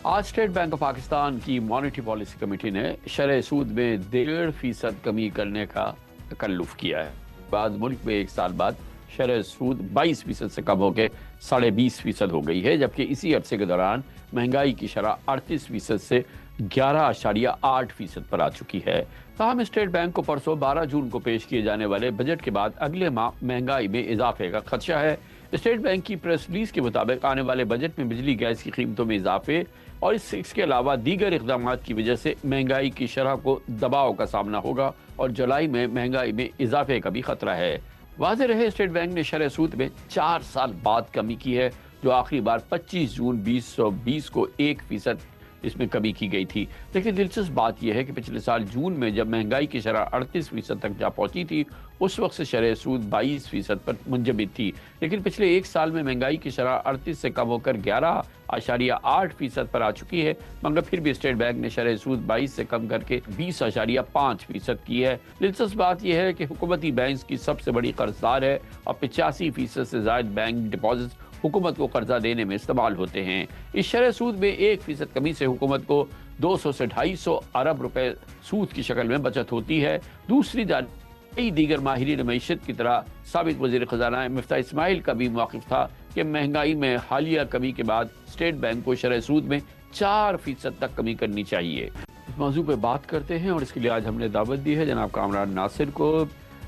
आज state bank of Pakistan की monetary policy committee ने शरह सूद में 1.5% कमी करने का तकल्लुफ़ किया है। बाद मुल्क में एक साल बाद शरह सूद 22% से कम होकर 20.5% हो गई है, जबकि इसी अरसे के दौरान महंगाई की शरह 38% से 11.8% पर आ चुकी है। ताहम स्टेट बैंक को परसों 12 जून को पेश किए जाने वाले बजट के बाद अगले माह महंगाई में इजाफे का खदशा है। स्टेट बैंक की प्रेस रिलीज के मुताबिक आने वाले बजट में बिजली गैस की कीमतों में इजाफे और इसके अलावा दीगर इक़दाम की वजह से महंगाई की शरह को दबाव का सामना होगा और जुलाई में महंगाई में इजाफे का भी खतरा है। वाज़ेह रहे, स्टेट बैंक ने शरह सूद में 4 साल बाद कमी की है, जो आखिरी बार 25 जून 2020 को 1% इसमें कमी की गई थी। लेकिन दिलचस्प बात यह है कि पिछले साल जून में जब महंगाई की शरह 38% तक जा पहुंची थी, उस वक्त से शरह सूद 22% पर मुंजमद थी। लेकिन पिछले एक साल में महंगाई की शरह 38 से कम होकर 11.8% पर आ चुकी है, मगर फिर भी स्टेट बैंक ने शरह सूद 22 से कम करके 20.5% की है। दिलचस्प बात यह है कि हुकूमती बैंक की सबसे बड़ी कर्जदार है और 85% से ज़ायद बैंक डिपॉजिट हुकूमत को कर्जा देने में इस्तेमाल होते हैं। इस शरह सूद में 1% कमी से हुकूमत को 200 से 250 अरब रुपए सूद की शक्ल में बचत होती है। दूसरी जानब कई दीगर माहिरीन मईशत की तरह साबिक वज़ीर ख़ज़ाना मिफ्ताह इस्माइल का भी मौक़िफ़ था कि महंगाई में हालिया कमी के बाद स्टेट बैंक को शरह सूद में 4% तक कमी करनी चाहिए। इस मौजू पर बात करते हैं और इसके लिए आज हमने दावत दी है जनाब कामरान नासिर को।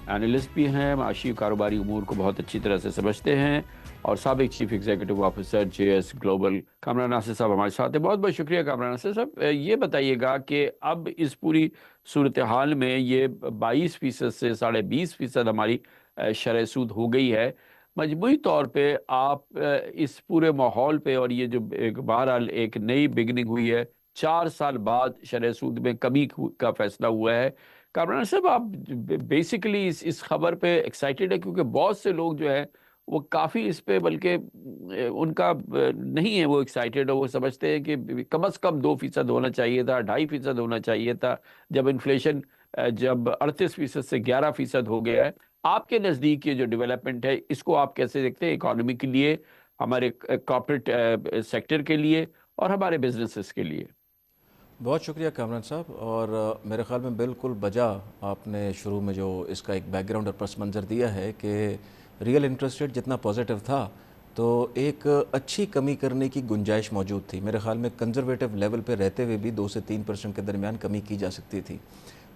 एनालिस्ट भी हैं, माशी कारोबारी उमूर को बहुत अच्छी तरह से समझते हैं और साबिक chief executive officer JS global Kamran Nasir साहब हमारे साथ हैं। बहुत बहुत शुक्रिया कामरान नासिर साहब। ये बताइएगा कि अब इस पूरी सूरत हाल में ये 22% से 20.5% हमारी शरह सूद हो गई है, मजमूई तौर पे आप इस पूरे माहौल पे और ये जो एक बहरहाल एक नई बिगनिंग हुई है, 4 साल बाद शरह सूद में कमी का फैसला हुआ है, कामरान साहब आप बेसिकली इस खबर पे एक्साइटेड है? क्योंकि बहुत से लोग जो है वो काफ़ी इस पे बल्कि उनका नहीं है वो एक्साइटेड, वो समझते हैं कि कम से कम 2% होना चाहिए था, 2.5% होना चाहिए था। जब इन्फ्लेशन जब 38% से 11% हो गया है, आपके नज़दीक ये जो डेवलपमेंट है इसको आप कैसे देखते हैं इकॉनमी के लिए, हमारे कॉर्पोरेट सेक्टर के लिए और हमारे बिजनेसेस के लिए? बहुत शुक्रिया कामरान साहब। और मेरे ख़्याल में बिल्कुल बजा आपने शुरू में जो इसका एक बैकग्राउंड और पस मंज़र दिया है कि रियल इंटरेस्ट रेट जितना पॉजिटिव था तो एक अच्छी कमी करने की गुंजाइश मौजूद थी। मेरे ख़्याल में कंजर्वेटिव लेवल पे रहते हुए भी 2 से 3% के दरमियान कमी की जा सकती थी,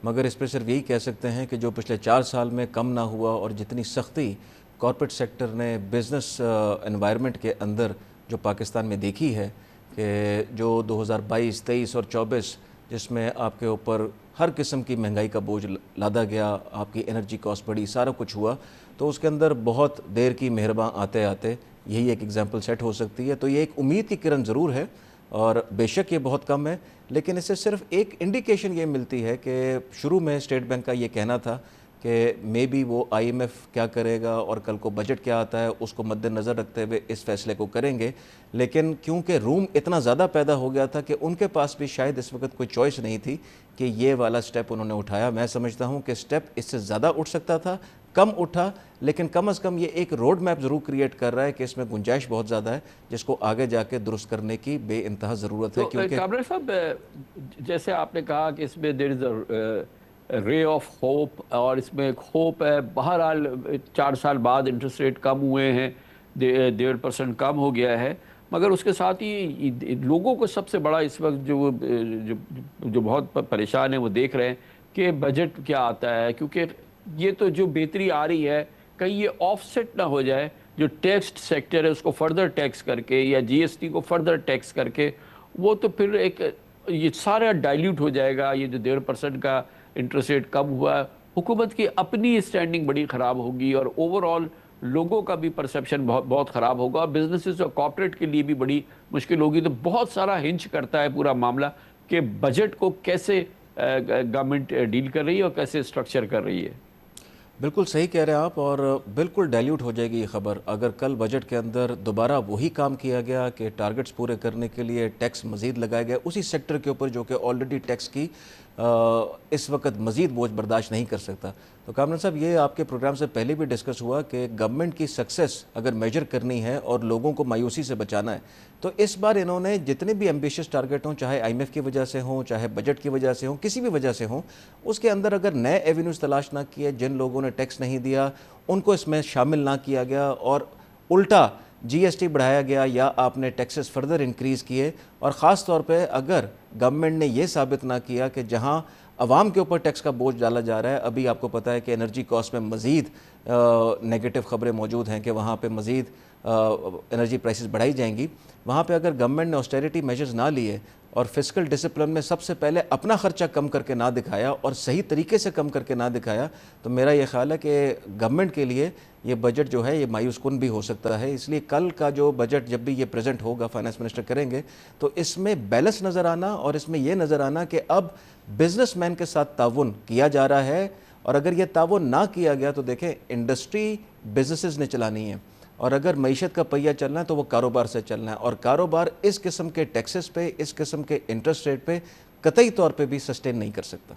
मगर इस पर सिर्फ यही कह सकते हैं कि जो पिछले 4 साल में कम ना हुआ और जितनी सख्ती कॉर्पोरेट सेक्टर ने बिज़नेस एनवायरनमेंट के अंदर जो पाकिस्तान में देखी है कि जो 2022, 23 और 24 जिसमें आपके ऊपर हर किस्म की महंगाई का बोझ लादा गया, आपकी एनर्जी कॉस्ट बढ़ी, सारा कुछ हुआ, तो उसके अंदर बहुत देर की मेहरबान आते आते यही एक एग्जांपल सेट हो सकती है। तो ये एक उम्मीद की किरण ज़रूर है और बेशक ये बहुत कम है, लेकिन इससे सिर्फ एक इंडिकेशन ये मिलती है कि शुरू में स्टेट बैंक का ये कहना था कि मे बी वो IMF क्या करेगा और कल को बजट क्या आता है उसको मद्देनज़र रखते हुए इस फैसले को करेंगे। लेकिन क्योंकि रूम इतना ज़्यादा पैदा हो गया था कि उनके पास भी शायद इस वक्त कोई चॉइस नहीं थी कि ये वाला स्टेप उन्होंने उठाया। मैं समझता हूँ कि स्टेप इससे ज़्यादा उठ सकता था, कम उठा, लेकिन कम अज़ कम ये एक रोड मैप ज़रूर क्रिएट कर रहा है कि इसमें गुंजाइश बहुत ज़्यादा है जिसको आगे जाके दुरुस्त करने की बेइंतहा ज़रूरत है। क्योंकि कामरान साहब जैसे आपने कहा कि इसमें there is ray of hope और इसमें एक होप है। बहरहाल 4 साल बाद इंटरेस्ट रेट कम हुए हैं, 1.5% कम हो गया है, मगर उसके साथ ही लोगों को सबसे बड़ा इस वक्त जो बहुत परेशान है वो देख रहे हैं कि बजट क्या आता है, क्योंकि ये तो जो बेहतरी आ रही है कहीं ये ऑफसेट ना हो जाए, जो टैक्स सेक्टर है उसको फर्दर टैक्स करके या GST को फर्दर टैक्स करके, वो तो फिर एक ये सारा डाइल्यूट हो जाएगा। ये जो 1.5% का इंटरेस्ट रेट कम हुआ, हुकूमत की अपनी स्टैंडिंग बड़ी ख़राब होगी और ओवरऑल लोगों का भी परसेप्शन बहुत ख़राब होगा, बिजनेसेस और कॉर्पोरेट के लिए भी बड़ी मुश्किल होगी। तो बहुत सारा हिंच करता है पूरा मामला कि बजट को कैसे गवर्नमेंट डील कर रही है और कैसे स्ट्रक्चर कर रही है। बिल्कुल सही कह रहे हैं आप, और बिल्कुल डाइल्यूट हो जाएगी ये खबर अगर कल बजट के अंदर दोबारा वही काम किया गया कि टारगेट्स पूरे करने के लिए टैक्स मज़ीद लगाया गया उसी सेक्टर के ऊपर जो कि ऑलरेडी टैक्स की اس وقت مزید بوجھ برداشت نہیں کر سکتا. تو کامران صاحب یہ آپ کے پروگرام سے پہلے بھی ڈسکس ہوا کہ گورنمنٹ کی سکسیس اگر میجر کرنی ہے اور لوگوں کو مایوسی سے بچانا ہے تو اس بار انہوں نے جتنے بھی ایمبیشیس ٹارگٹ ہوں، چاہے آئی ایم ایف کی وجہ سے ہوں، چاہے بجٹ کی وجہ سے ہوں، کسی بھی وجہ سے ہوں، اس کے اندر اگر نئے ایونیوز تلاش نہ کیے، جن لوگوں نے ٹیکس نہیں دیا ان کو اس میں شامل نہ کیا گیا اور الٹا جی ایس ٹی بڑھایا گیا یا آپ نے ٹیکسز فردر انکریز کیے، اور خاص طور پہ اگر گورنمنٹ نے یہ ثابت نہ کیا کہ جہاں عوام کے اوپر ٹیکس کا بوجھ ڈالا جا رہا ہے، ابھی آپ کو پتہ ہے کہ انرجی کاسٹ میں مزید نیگیٹو خبریں موجود ہیں کہ وہاں پہ مزید انرجی پرائسز بڑھائی جائیں گی، وہاں پہ اگر گورنمنٹ نے آسٹیریٹی میجرز نہ لیے اور فسکل ڈسپلن میں سب سے پہلے اپنا خرچہ کم کر کے نہ دکھایا اور صحیح طریقے سے کم کر کے نہ دکھایا، تو میرا یہ خیال ہے کہ گورنمنٹ کے لیے یہ بجٹ جو ہے یہ مایوس کن بھی ہو سکتا ہے. اس لیے کل کا جو بجٹ جب بھی یہ پریزنٹ ہوگا فائنانس منسٹر کریں گے تو اس میں بیلنس نظر آنا اور اس میں یہ نظر آنا کہ اب بزنس مین کے ساتھ تعاون کیا جا رہا ہے، اور اگر یہ تعاون نہ کیا گیا تو دیکھیں انڈسٹری بزنسز نے چلانی ہے، اور اگر معیشت کا پہیہ چلنا ہے تو وہ کاروبار سے چلنا ہے، اور کاروبار اس قسم کے ٹیکسز پہ، اس قسم کے انٹرسٹ ریٹ پہ قطعی طور پہ بھی سسٹین نہیں کر سکتا.